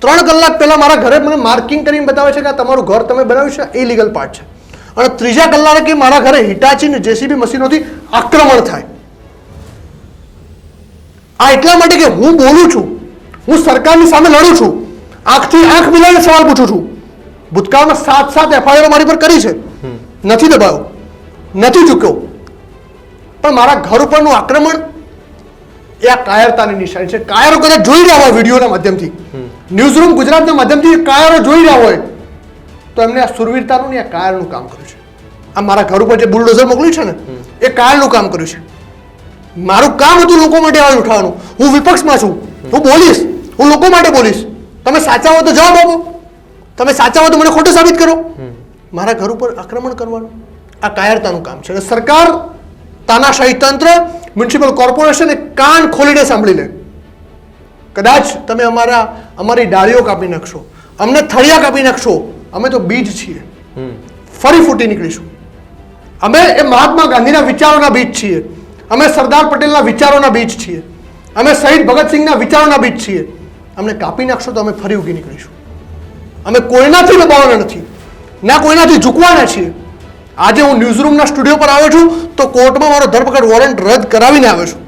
3 કલાક પહેલા મારા ઘરે મને માર્કિંગ કરીને બતાવે છે કે આ તમારું ઘર તમે બનાવ્યું છે, એ લીગલ પાર્ટ છે. અને 3જા કલાકે મારા ઘરે હિટાચી ને જેસીબી મશીનોથી આક્રમણ થાય. આ એટલા માટે કે હું બોલું છું, હું સરકારની સામે લડું છું, આંખથી આંખ મિલાવીને સવાલ પૂછું છું. ભૂતકાળમાં 7 FIR મારી પર કરી છે, નથી દબાયો, નથી ઝૂક્યો, પણ મારા ઘર ઉપરનું આક્રમણ એ આ કાયરતાની નિશાની છે. કાયરો કદાચ જોઈ રહ્યા હોય વિડીયોના માધ્યમથી, ન્યૂઝરૂમ ગુજરાતના માધ્યમથી કાયરો જોઈ રહ્યા હોય તો એમને આ સુરવીરતાનું ને આ કાયરનું કામ કર્યું છે. આ મારા ઘર ઉપર જે બુલડોઝર મોકલ્યું છે ને, એ કાયરનું કામ કર્યું છે. મારું કામ હતું લોકો માટે અવાજ ઉઠાવવાનું. હું વિપક્ષમાં છું, હું બોલીશ, હું લોકો માટે બોલીશ. તમે સાચા હો તો જવાબ આપો, તમે સાચા હો તો મને ખોટું સાબિત કરો. મારા ઘર ઉપર આક્રમણ કરવાનું આ કાયરતાનું કામ છે. સરકાર, તાનાશાહી તંત્ર, મ્યુનિસિપલ કોર્પોરેશન એ કાન ખોલીને સાંભળી લે. કદાચ તમે અમારી ડાળીઓ કાપી નાખશો, અમને થળિયા કાપી નાખશો, અમે તો બીજ છીએ, ફરી ફૂટી નીકળીશું. અમે એ મહાત્મા ગાંધીના વિચારોના બીજ છીએ, અમે સરદાર પટેલના વિચારોના બીજ છીએ, અમે શહીદ ભગતસિંહના વિચારોના બીજ છીએ. અમને કાપી નાખશો તો અમે ફરી ઉગી નીકળીશું. અમે કોઈનાથી દબાવવાના નથી, ના કોઈનાથી ઝૂકવાના છીએ. આજે હું ન્યૂઝરૂમના સ્ટુડિયો પર આવ્યો છું તો કોર્ટમાં મારો ધરપકડ વોરંટ રદ કરાવીને આવ્યો છું.